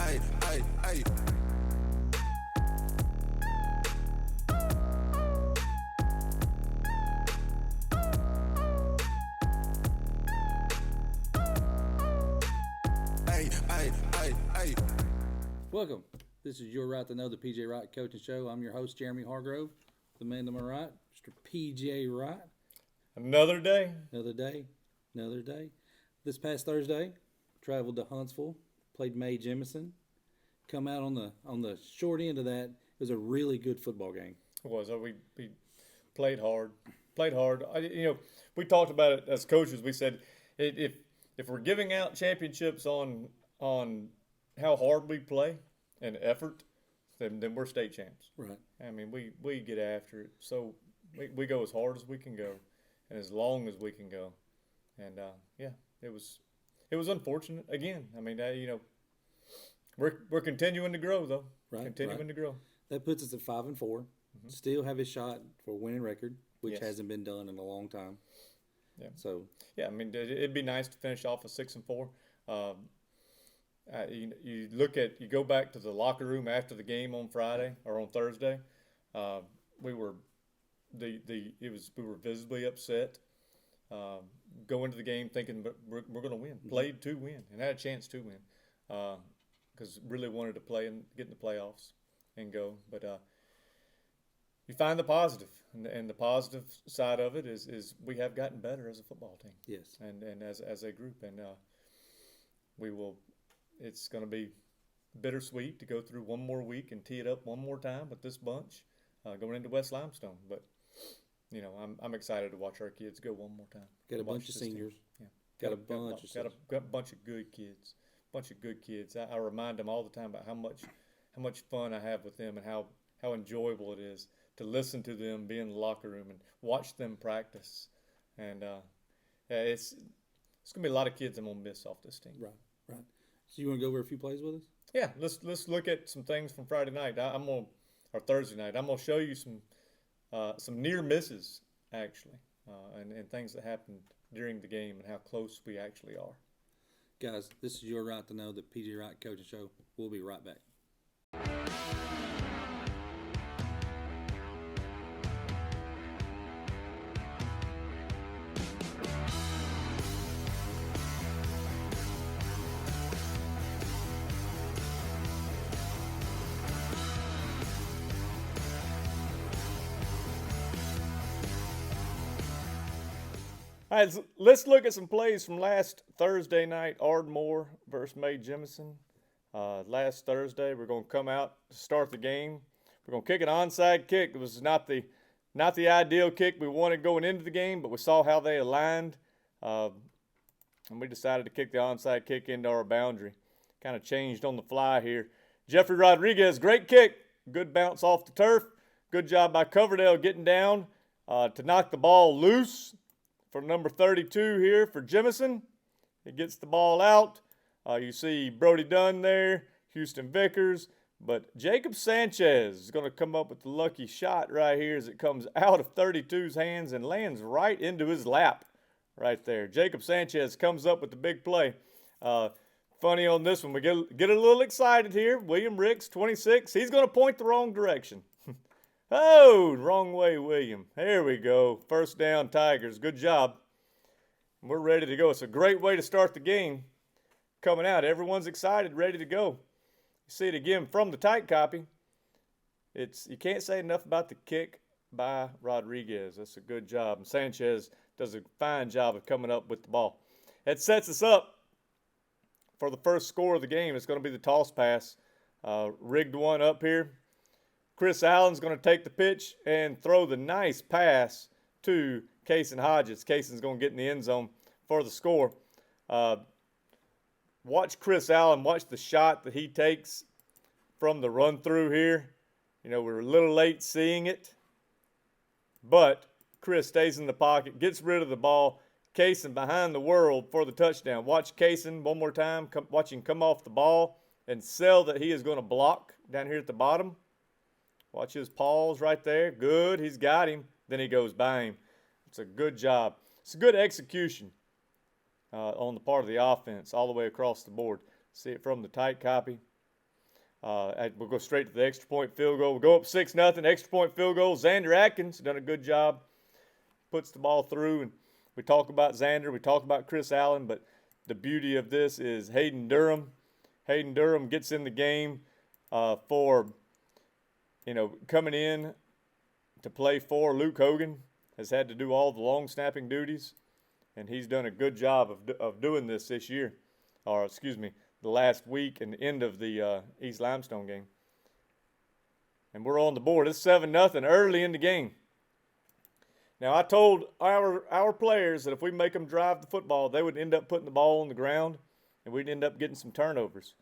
ay, ay, ay. Ay, ay, ay, ay. Welcome. This is Your Right to Know, the PJ Wright Coaching Show. I'm your host, Jeremy Hargrove. The man to my right, Mr. PJ Wright. Another day. Another day, another day. This past Thursday, traveled to Huntsville, played May Jemison. Come out on the short end of that. It was a really good football game. It was. We played hard. Played hard. We talked about it as coaches. We said if we're giving out championships on how hard we play and effort, then we're state champs. Right. I mean, we get after it. So we go as hard as we can go and as long as we can go. And, it was unfortunate. Again, I mean, we're continuing to grow, though. Right. Continuing to grow. That puts us at 5-4. Mm-hmm. Still have a shot for a winning record, which Yes. hasn't been done in a long time. Yeah. So Yeah, I mean, it'd be nice to finish off with 6-4. You go back to the locker room after the game on Friday or on Thursday. We were visibly upset. Go into the game thinking we're going to win. Played to win and had a chance to win because really wanted to play and get in the playoffs and go. But you find the positive, and the positive side of it is we have gotten better as a football team. yes, And as a group, and we will. It's going to be bittersweet to go through one more week and tee it up one more time with this bunch going into West Limestone. But I'm excited to watch our kids go one more time. got a bunch of seniors. Yeah, Got a bunch of got a bunch of good kids. I remind them all the time about how much fun I have with them and how enjoyable it is to listen to them be in the locker room and watch them practice. And it's gonna be a lot of kids I'm gonna miss off this team. Right. So you want to go over a few plays with us? Yeah, let's look at some things from Friday night. Or Thursday night. I'm gonna show you some near misses actually, and things that happened during the game and how close we actually are. Guys, this is Your Right to Know, the PJ Wright Coaching Show. We'll be right back. All right, let's look at some plays from last Thursday night, Ardmore versus May Jemison. Last Thursday, we're going to come out to start the game. We're going to kick an onside kick. It was not the ideal kick we wanted going into the game, but we saw how they aligned, and we decided to kick the onside kick into our boundary. Kind of changed on the fly here. Jeffrey Rodriguez, great kick. Good bounce off the turf. Good job by Coverdale getting down to knock the ball loose. For number 32 here for Jemison. He gets the ball out. You see Brody Dunn there, Houston Vickers. But Jacob Sanchez is going to come up with the lucky shot right here as it comes out of 32's hands and lands right into his lap right there. Jacob Sanchez comes up with the big play. Funny on this one, we get a little excited here. William Ricks, 26. He's going to point the wrong direction. Oh, wrong way, William. There we go. First down, Tigers. Good job. We're ready to go. It's a great way to start the game. Coming out, everyone's excited, ready to go. You see it again from the tight copy. You can't say enough about the kick by Rodriguez. That's a good job. And Sanchez does a fine job of coming up with the ball. It sets us up for the first score of the game. It's going to be the toss pass. Rigged one up here. Chris Allen's going to take the pitch and throw the nice pass to Cason Hodges. Cason's going to get in the end zone for the score. Watch Chris Allen. Watch the shot that he takes from the run-through here. We're a little late seeing it. But Chris stays in the pocket, gets rid of the ball. Cason behind the world for the touchdown. Watch Cason one more time. Watch him come off the ball and sell that he is going to block down here at the bottom. Watch his paws right there. Good. He's got him. Then he goes by him. It's a good job. It's a good execution on the part of the offense all the way across the board. See it from the tight copy. We'll go straight to the extra point field goal. We'll go up 6-0, extra point field goal. Xander Atkins done a good job. Puts the ball through, and we talk about Xander, we talk about Chris Allen, but the beauty of this is Hayden Durham. Hayden Durham gets in the game for, coming in to play for Luke Hogan. Has had to do all the long snapping duties, and he's done a good job of doing this year, the last week and the end of the East Limestone game. And we're on the board. It's 7-0 early in the game. Now, I told our players that if we make them drive the football, they would end up putting the ball on the ground, and we'd end up getting some turnovers.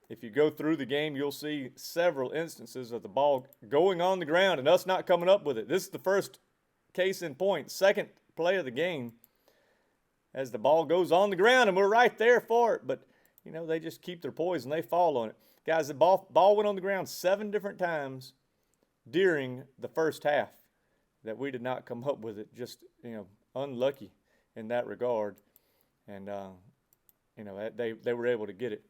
If you go through the game, you'll see several instances of the ball going on the ground and us not coming up with it. This is the first case in point, second play of the game, as the ball goes on the ground, and we're right there for it. But, they just keep their poise, and they fall on it. Guys, the ball went on the ground 7 different times during the first half that we did not come up with it. Just, unlucky in that regard. And, they were able to get it.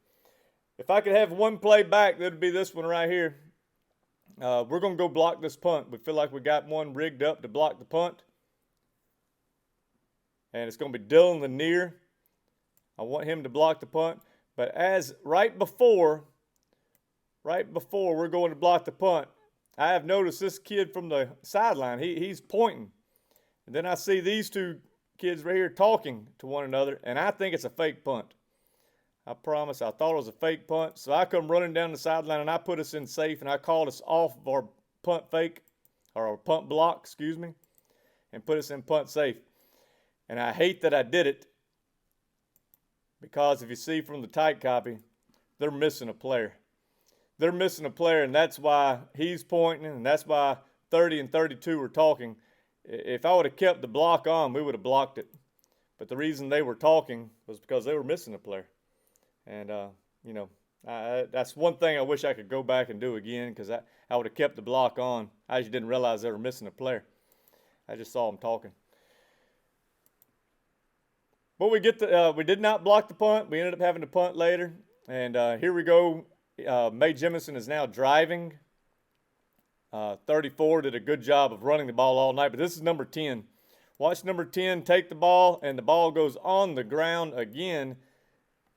If I could have one play back, that would be this one right here. We're going to go block this punt. We feel like we got one rigged up to block the punt. And it's going to be Dylan Lanier. I want him to block the punt. But as right before we're going to block the punt, I have noticed this kid from the sideline, he's pointing. And then I see these two kids right here talking to one another, and I think it's a fake punt. I promise, I thought it was a fake punt. So I come running down the sideline, and I put us in safe, and I called us off of our punt fake, or our punt block, and put us in punt safe. And I hate that I did it, because if you see from the tight copy, they're missing a player. They're missing a player, and that's why he's pointing, and that's why 30 and 32 were talking. If I would have kept the block on, we would have blocked it. But the reason they were talking was because they were missing a player. And, that's one thing I wish I could go back and do again, because I would have kept the block on. I just didn't realize they were missing a player. I just saw them talking. But we did not block the punt. We ended up having to punt later. And here we go. Mae Jemison is now driving. 34 did a good job of running the ball all night, but this is number 10. Watch number 10 take the ball, and the ball goes on the ground again.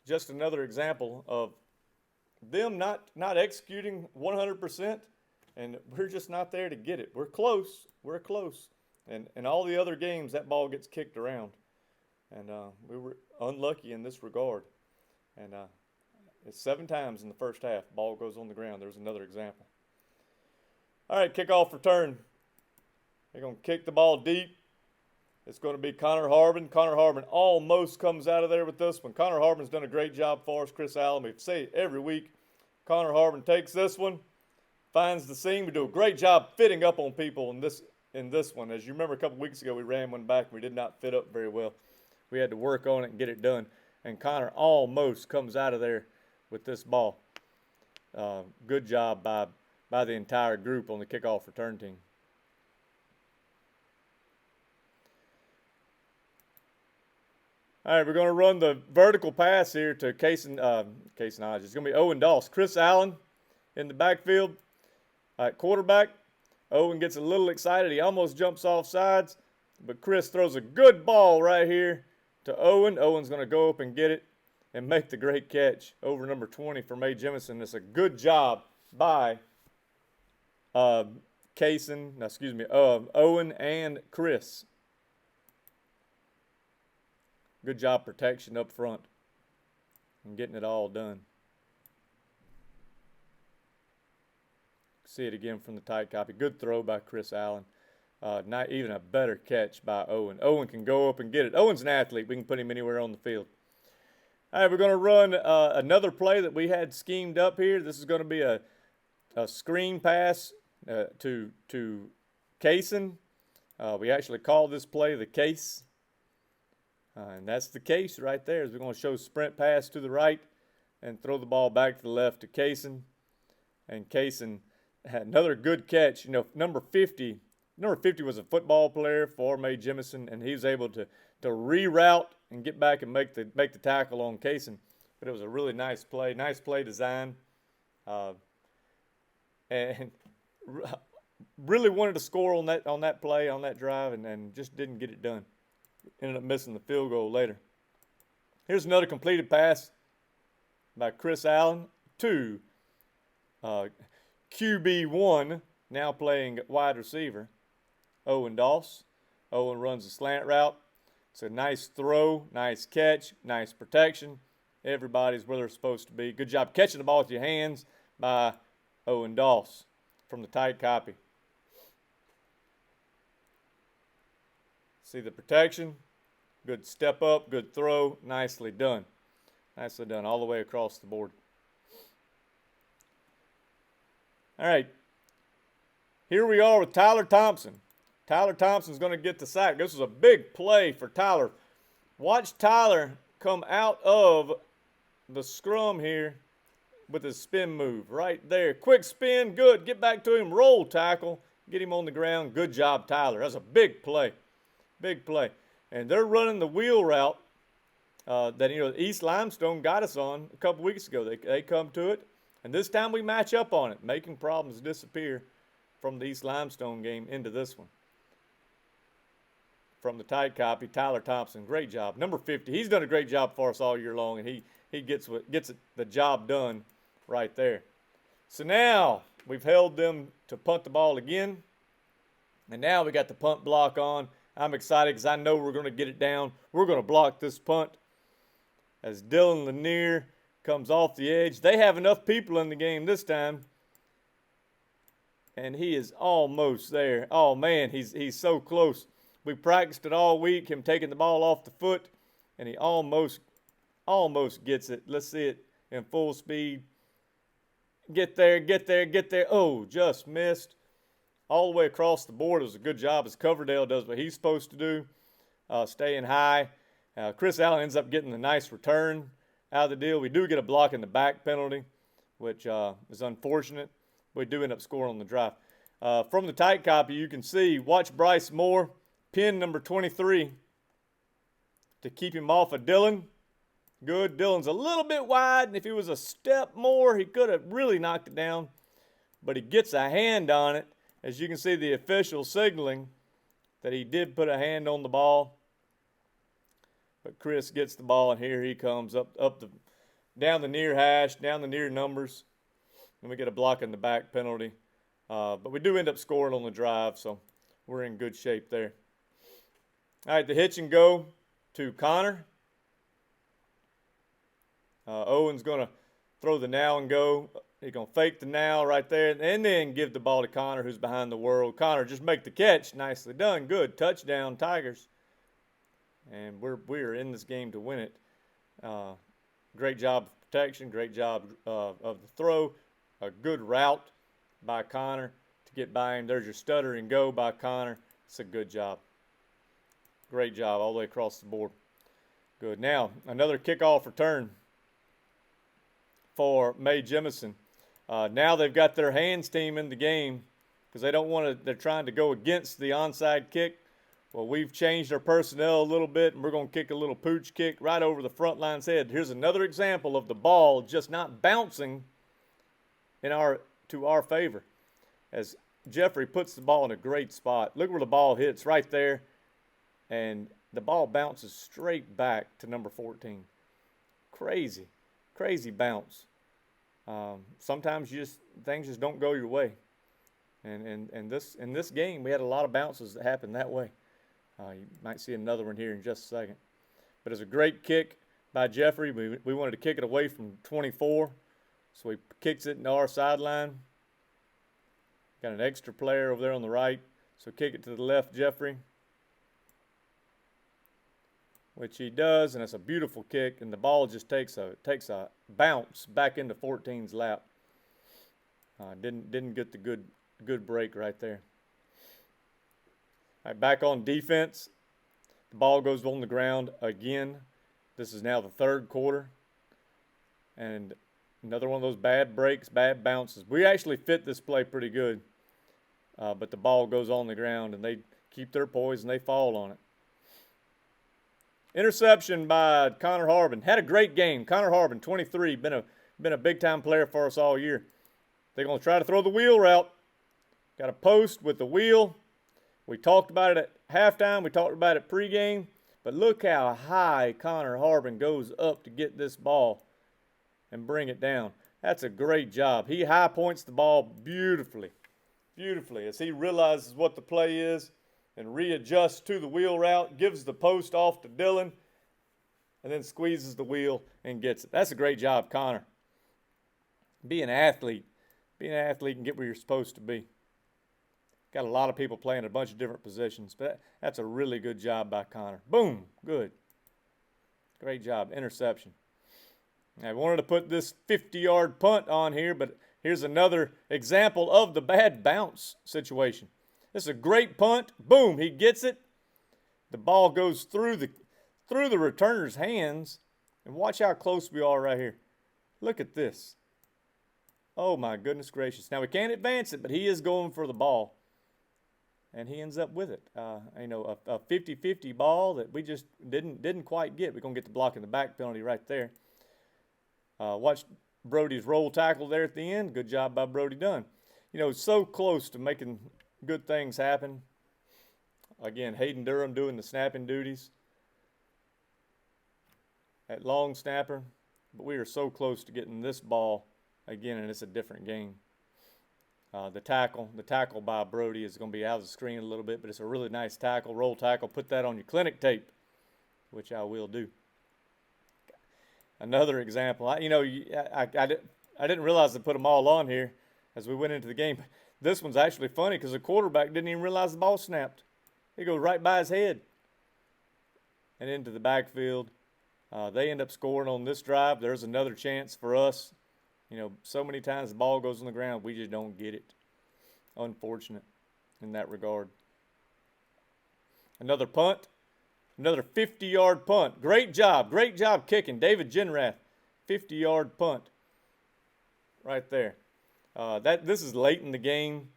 Just another example of them not executing 100%, and we're just not there to get it. We're close. And all the other games, that ball gets kicked around. And we were unlucky in this regard. And it's 7 times in the first half. Ball goes on the ground. There's another example. All right, kickoff return. They're going to kick the ball deep. It's going to be Connor Harbin. Connor Harbin almost comes out of there with this one. Connor Harbin's done a great job for us. Chris Allen, we say it every week. Connor Harbin takes this one, finds the seam. We do a great job fitting up on people in this one. As you remember, a couple weeks ago, we ran one back. We did not fit up very well. We had to work on it and get it done. And Connor almost comes out of there with this ball. Good job by the entire group on the kickoff return team. All right, we're going to run the vertical pass here to Casey Hodge. It's going to be Owen Doss. Chris Allen in the backfield at quarterback. Owen gets a little excited. He almost jumps off sides, but Chris throws a good ball right here to Owen. Owen's going to go up and get it and make the great catch over number 20 for Mae Jemison. It's a good job by Owen and Chris. Good job protection up front and getting it all done. See it again from the tight copy. Good throw by Chris Allen. Not even a better catch by Owen. Owen can go up and get it. Owen's an athlete. We can put him anywhere on the field. All right, we're going to run another play that we had schemed up here. This is going to be a screen pass to Kaysen. We actually call this play the case. And that's the case right there. We're going to show sprint pass to the right and throw the ball back to the left to Kaysen. And Kaysen had another good catch. Number 50 was a football player for Mae Jemison, and he was able to reroute and get back and make the tackle on Kaysen. But it was a really nice play design. And really wanted to score on that play, on that drive, and just didn't get it done. Ended up missing the field goal later. Here's another completed pass by Chris Allen to QB1, now playing wide receiver, Owen Doss. Owen runs a slant route. It's a nice throw, nice catch, nice protection. Everybody's where they're supposed to be. Good job catching the ball with your hands by Owen Doss from the tight copy. See the protection. Good step up, good throw, nicely done. Nicely done all the way across the board. All right. Here we are with Tyler Thompson. Tyler Thompson's going to get the sack. This was a big play for Tyler. Watch Tyler come out of the scrum here with his spin move right there. Quick spin, good. Get back to him, roll tackle, get him on the ground. Good job, Tyler. That's a big play. Big play. And they're running the wheel route that East Limestone got us on a couple weeks ago. They come to it, and this time we match up on it, making problems disappear from the East Limestone game into this one. From the tight copy, Tyler Thompson, great job. Number 50, he's done a great job for us all year long, and he gets the job done right there. So now we've held them to punt the ball again, and now we got the punt block on. I'm excited because I know we're going to get it down. We're going to block this punt as Dylan Lanier comes off the edge. They have enough people in the game this time, and he is almost there. Oh, man, he's so close. We practiced it all week, him taking the ball off the foot, and he almost gets it. Let's see it in full speed. Get there, get there, get there. Oh, just missed. All the way across the board. It was a good job as Coverdale does what he's supposed to do, staying high. Chris Allen ends up getting a nice return out of the deal. We do get a block in the back penalty, which is unfortunate. We do end up scoring on the drive. From the tight copy, you can see, watch Bryce Moore, pin number 23 to keep him off of Dylan. Good. Dylan's a little bit wide, and if he was a step more, he could have really knocked it down. But he gets a hand on it. As you can see, the official signaling that he did put a hand on the ball. But Chris gets the ball, and here he comes down the near hash, down the near numbers. And we get a block in the back penalty. But we do end up scoring on the drive, so we're in good shape there. All right, the hitch and go to Connor. Owen's going to throw the now and go. He's going to fake the now right there and then give the ball to Connor, who's behind the world. Connor, just make the catch. Nicely done. Good. Touchdown, Tigers. And we're in this game to win it. Great job of protection. Great job of the throw. A good route by Connor to get by him. There's your stutter and go by Connor. It's a good job. Great job all the way across the board. Good. Now, another kickoff return for May Jemison. Now they've got their hands team in the game because they're trying to go against the onside kick. Well, we've changed our personnel a little bit, and we're going to kick a little pooch kick right over the front line's head. Here's another example of the ball just not bouncing to our favor as Jeffrey puts the ball in a great spot. Look where the ball hits right there, and the ball bounces straight back to number 14. Crazy bounce. Sometimes things just don't go your way. And in this game, we had a lot of bounces that happened that way. You might see another one here in just a second. But it's a great kick by Jeffrey. We wanted to kick it away from 24, so he kicks it into our sideline. Got an extra player over there on the right, so kick it to the left, Jeffrey, which he does, and it's a beautiful kick, and the ball just takes a bounce back into 14's lap. Didn't get the good break right there. All right, back on defense. The ball goes on the ground again. This is now the third quarter, and another one of those bad breaks, bad bounces. We actually fit this play pretty good, but the ball goes on the ground, and they keep their poise, and they fall on it. Interception by Connor Harbin. Had a great game. Connor Harbin, 23, been been a big-time player for us all year. They're going to try to throw the wheel route. Got a post with the wheel. We talked about it at halftime. We talked about it pregame. But look how high Connor Harbin goes up to get this ball and bring it down. That's a great job. He high points the ball beautifully as he realizes what the play is and readjusts to the wheel route, gives the post off to Dylan, and then squeezes the wheel and gets it. That's a great job, Connor. Be an athlete. Be an athlete and get where you're supposed to be. Got a lot of people playing a bunch of different positions, but that's a really good job by Connor. Boom, good. Great job, interception. I wanted to put this 50-yard punt on here, but here's another example of the bad bounce situation. This is a great punt. Boom, he gets it. The ball goes through the returner's hands, and watch how close we are right here. Look at this. Oh, my goodness gracious. Now, we can't advance it, but he is going for the ball, and he ends up with it. A 50-50 ball that we just didn't quite get. We're going to get the block in the back penalty right there. Watch Brody's roll tackle there at the end. Good job by Brody Dunn. So close to making good things happen. Again, Hayden Durham doing the snapping duties at long snapper. But we are so close to getting this ball again, and it's a different game. The tackle by Brody is going to be out of the screen a little bit, but it's a really nice tackle, roll tackle. Put that on your clinic tape, which I will do. Another example, I didn't realize to put them all on here as we went into the game. This one's actually funny because the quarterback didn't even realize the ball snapped. It goes right by his head and into the backfield. They end up scoring on this drive. There's another chance for us. So many times the ball goes on the ground, we just don't get it. Unfortunate in that regard. Another punt. Another 50-yard punt. Great job kicking. David Genrath, 50-yard punt right there. This is late in the game.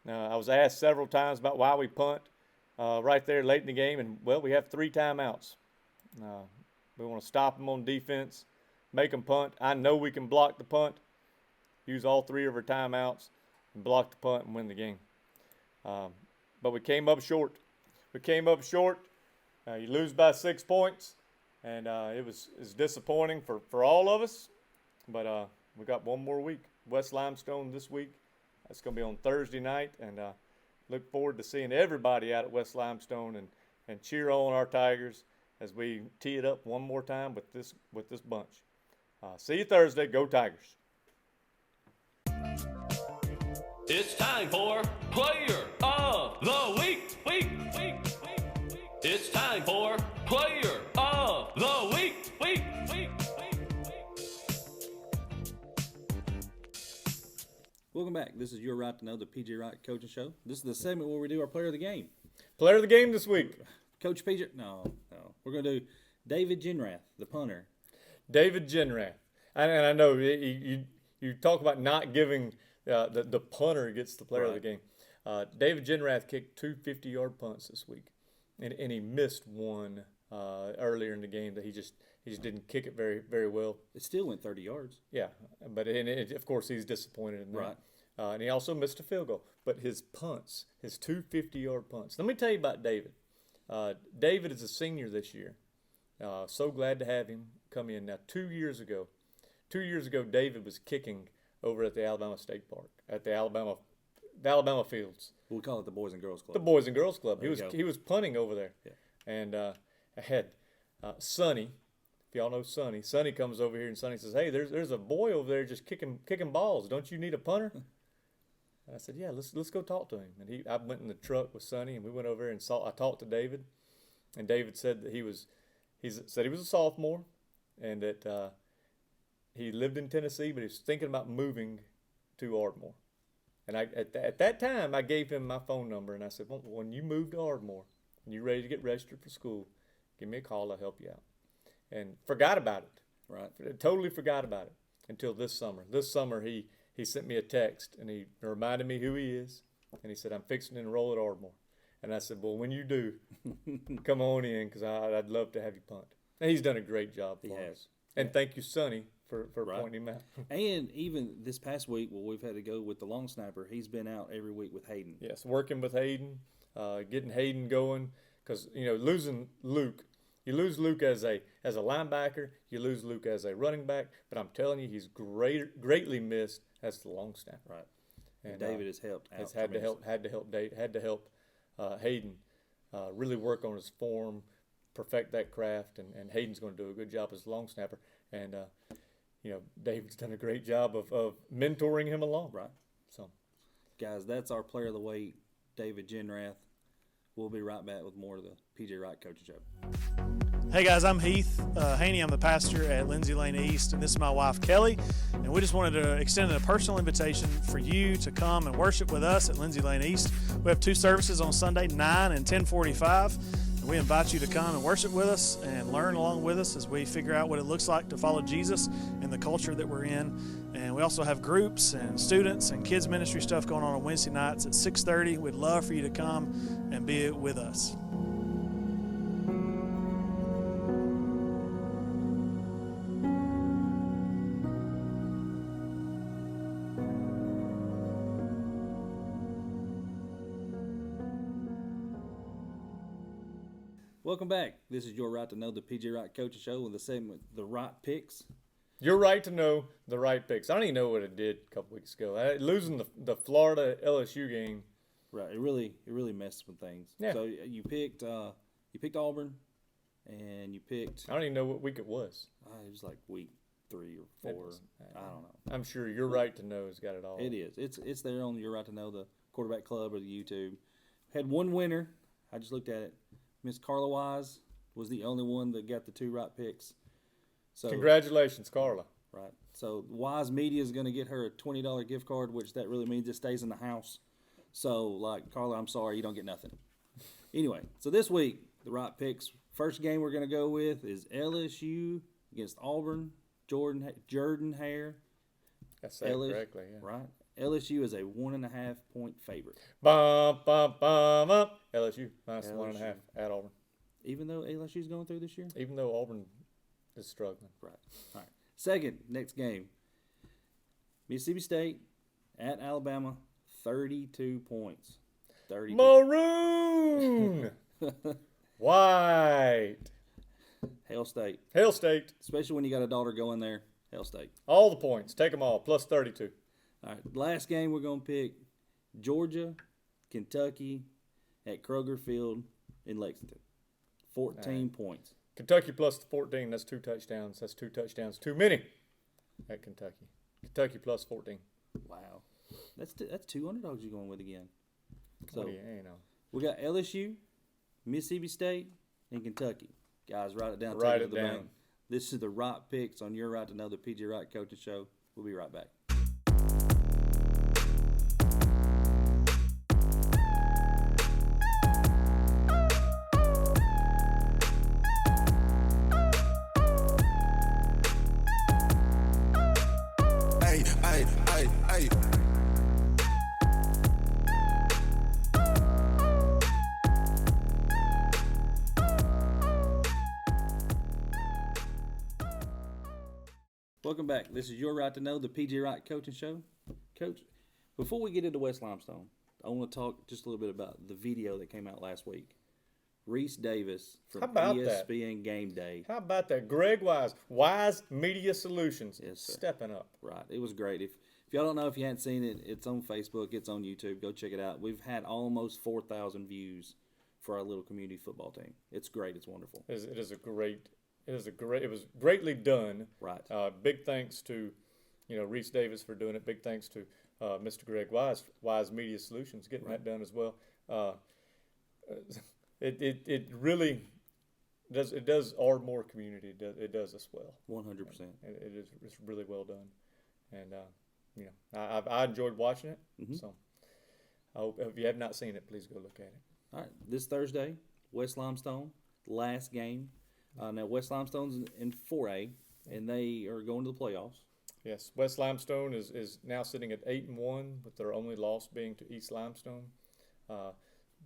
I was asked several times about why we punt right there late in the game, and, well, we have 3 timeouts. We want to stop them on defense, make them punt. I know we can block the punt, use all 3 of our timeouts, and block the punt and win the game. But we came up short. You lose by 6 points, and it was disappointing for all of us. But we got one more week. West Limestone this week. That's going to be on Thursday night, and look forward to seeing everybody out at West Limestone and cheer on our Tigers as we tee it up one more time with this bunch. See you Thursday. Go Tigers. It's time for Player of the Week. It's time for Player of the Week. Welcome back. This is Your Right to Know, the PJ Wright Coaching Show. This is the segment where we do our Player of the Game. Player of the game this week. Coach PJ, no. We're going to do David Genrath, the punter. David Genrath. And I know you talk about not giving the punter gets the player of the game. David Genrath kicked 2 50-yard punts this week. And he missed one earlier in the game that he just didn't kick it very, very well. It still went 30 yards. Yeah, but of course he's disappointed in that. Right. And he also missed a field goal. But his punts, his 2 50-yard punts. Let me tell you about David. David is a senior this year. So glad to have him come in. Now, 2 years ago, David was kicking over at the Alabama State Park, at the Alabama fields. We call it the Boys and Girls Club. The Boys and Girls Club. There He was punting over there. Yeah. And I had Sonny. If y'all know Sonny. Sonny comes over here and Sonny says, "Hey, there's a boy over there just kicking balls. Don't you need a punter?" And I said, "Yeah, let's go talk to him." And I went in the truck with Sonny and we went over there and I talked to David. And David said that he was a sophomore and that he lived in Tennessee, but he was thinking about moving to Ardmore. And at that time, I gave him my phone number, and I said, well, when you move to Ardmore and you're ready to get registered for school, give me a call. I'll help you out. And forgot about it. Right. Totally forgot about it until this summer. This summer, he sent me a text, and he reminded me who he is, and he said, I'm fixing to enroll at Ardmore. And I said, well, when you do, come on in because I'd love to have you punt. And he's done a great job for us. And thank you, Sonny, for Right. pointing him out. And even this past week, we've had to go with the long snapper. He's been out every week with Hayden. Yes, working with Hayden, getting Hayden going, because losing Luke, you lose Luke as a linebacker, you lose Luke as a running back, but I'm telling you, he's greatly missed as the long snapper. Right. And David has helped out. has had to help Hayden really work on his form, perfect that craft, and Hayden's going to do a good job as a long snapper. And David's done a great job of mentoring him along. Right. So, Guys, that's our player of the week, David Genrath. We'll be right back with more of the PJ Wright Coaching Show. Hey guys, I'm Heath Haney. I'm the pastor at Lindsay Lane East, and this is my wife Kelly. And we just wanted to extend a personal invitation for you to come and worship with us at Lindsay Lane East. We have 2 services on Sunday, 9 and 10:45. And we invite you to come and worship with us and learn along with us as we figure out what it looks like to follow Jesus in the culture that we're in. And we also have groups and students and kids ministry stuff going on Wednesday nights at 6:30. We'd love for you to come and be with us. Welcome back. This is Your Right to Know, the PJ Wright Coaching Show, with the segment, The Right Picks. you're right to know the right picks. I don't even know what it did a couple weeks ago. Losing the Florida LSU game. Right. It really messed with things. Yeah. So you picked Auburn, and you picked. I don't even know what week it was. It was like week 3 or 4. I don't know. I'm sure you're right to know has got it all. It is. It's there on Your Right to Know, the Quarterback Club or the YouTube. Had one winner. I just looked at it. Miss Carla Wise was the only one that got the 2 right picks. So Congratulations, Carla. right. So Wise Media is going to get her a $20 gift card, which that really means it stays in the house. So like Carla, I'm sorry, you don't get nothing. Anyway, so this week the right picks. First game we're going to go with is LSU against Auburn. Jordan Hare. I said it correctly. Yeah. Right. LSU is a 1.5 point favorite. Bum, bum, bum, bum. LSU minus LSU. 1.5 at Auburn. Even though LSU's going through this year? Even though Auburn is struggling. Right. All right. Second, next game. Mississippi State at Alabama, 32 points. 32. Maroon! White. Hail State. Hail State. Especially when you got a daughter going there. Hail State. All the points. Take them all. Plus 32. All right. Last game we're going to pick Georgia, Kentucky at Kroger Field in Lexington. 14 points. Kentucky plus 14. That's 2 touchdowns. That's 2 touchdowns. Too many at Kentucky. Kentucky plus 14. Wow. That's 2 underdogs you're going with again. So What do you know? we got LSU, Mississippi State, and Kentucky. Guys, write it down. Write take it to the down. bank. This is the right picks on Your Right to Know, the PJ Wright Coaching Show. We'll be right back. Ay, ay, ay, ay. Welcome back. This is Your Right to Know, the PJ Wright Coaching Show. Coach, before we get into West Limestone, I want to talk just a little bit about the video that came out last week. Reese Davis from How about that? ESPN Game Day. How about that? Greg Wise Media Solutions. Yes, sir. Stepping up. Right. It was great. If y'all don't know, if you hadn't seen it, it's on Facebook, it's on YouTube. Go check it out. We've had almost 4,000 views for our little community football team. It's great. It's wonderful. It was greatly done. Right. Big thanks to, Reese Davis for doing it. Big thanks to Mr. Greg Wise Media Solutions getting that done as well. It really does. It does Ardmore community. It does us well. 100%. It's really well done, and I enjoyed watching it. So I hope if you have not seen it, please go look at it. All right. This Thursday, West Limestone, last game. Now, West Limestone's in 4A, and they are going to the playoffs. Yes, West Limestone is now sitting at 8-1, with their only loss being to East Limestone.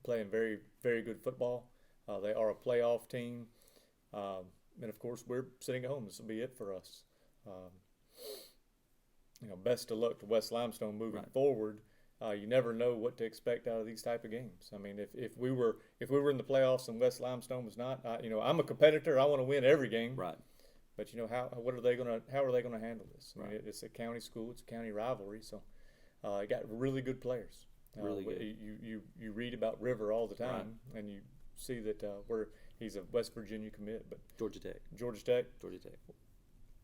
Playing very, very good football. They are a playoff team, and of course we're sitting at home. This will be it for us. best of luck to West Limestone moving forward. You never know what to expect out of these type of games. I mean, if we were in the playoffs and West Limestone was not, I'm a competitor. I want to win every game. Right. But how are they gonna handle this? I mean, it's a county school. It's a county rivalry. So, it got really good players. Really good. You read about River all the time, and you see that he's a West Virginia commit, but Georgia Tech.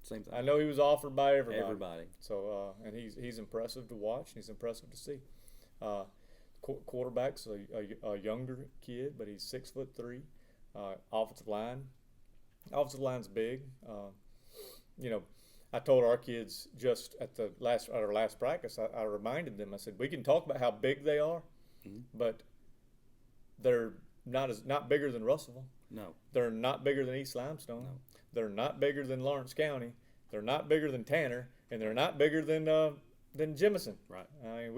Same thing. I know he was offered by Everybody. So and he's impressive to watch. And he's impressive to see. Quarterback's a younger kid, but he's 6'3". Offensive line's big. I told our kids just at our last practice, I reminded them. I said, we can talk about how big they are, but they're not bigger than Russellville. No. They're not bigger than East Limestone. No. They're not bigger than Lawrence County. They're not bigger than Tanner, and they're not bigger than Jemison. Right. I mean,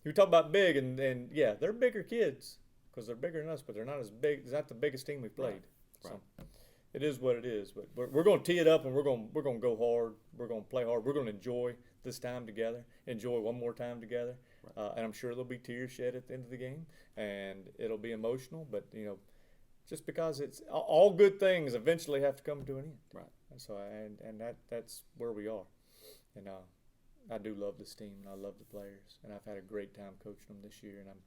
we talk about big, and yeah, they're bigger kids because they're bigger than us, but they're not as big. It's not the biggest team we've played. Right. So it is what it is. But we're going to tee it up, and we're going to go hard. We're going to play hard. We're going to enjoy this time together. Enjoy one more time together. Right. And I'm sure there'll be tears shed at the end of the game, and it'll be emotional. But just because it's all good things eventually have to come to an end. Right. So that's where we are. And I do love this team, and I love the players, and I've had a great time coaching them this year, and I'm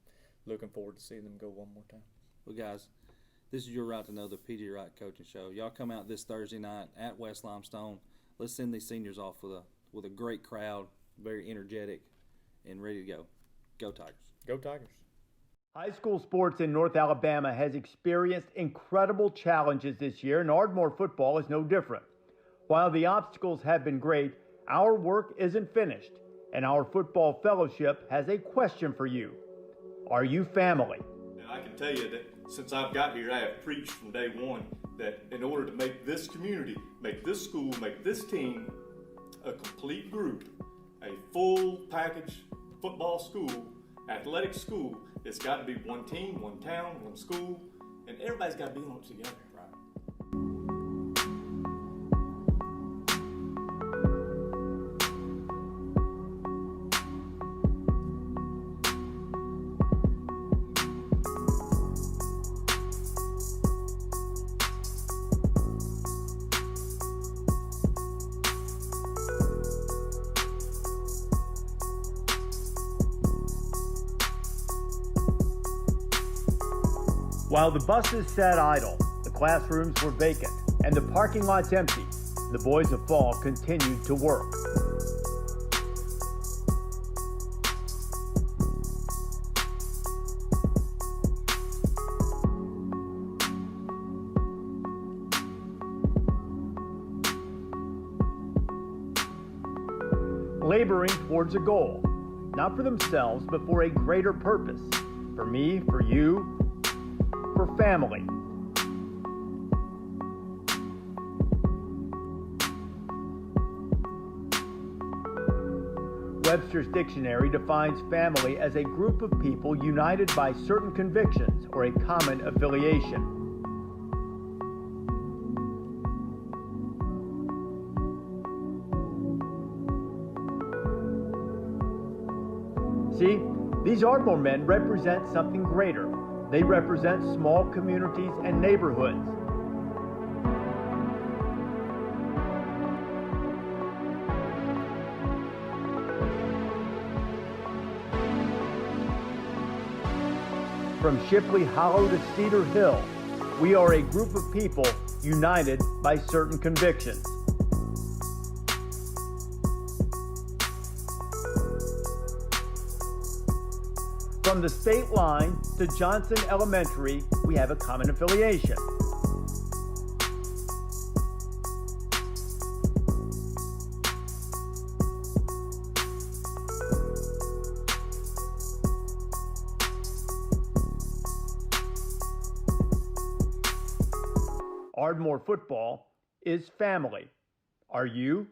looking forward to seeing them go one more time. Well, guys, this is your Right to Know, the PG Wright Coaching Show. Y'all come out this Thursday night at West Limestone. Let's send these seniors off with a great crowd, very energetic, and ready to go. Go Tigers. Go Tigers. High school sports in North Alabama has experienced incredible challenges this year, and Ardmore Football is no different. While the obstacles have been great, our work isn't finished, and our football fellowship has a question for you. Are you family? And I can tell you that since I've got here, I have preached from day one that in order to make this community, make this school, make this team a complete group, a full package football school, athletic school, it's got to be one team, one town, one school, and everybody's got to be on it together. While the buses sat idle, the classrooms were vacant, and the parking lots empty, the boys of fall continued to work. Laboring towards a goal, not for themselves, but for a greater purpose. For me, for you, for family. Webster's Dictionary defines family as a group of people united by certain convictions or a common affiliation. See, these Ardmore men represent something greater. They represent small communities and neighborhoods. From Shipley Hollow to Cedar Hill, we are a group of people united by certain convictions. From the state line to Johnson Elementary, we have a common affiliation. Ardmore Football is family. Are you?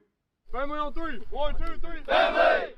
Family on three. 1, 2, 3. Family!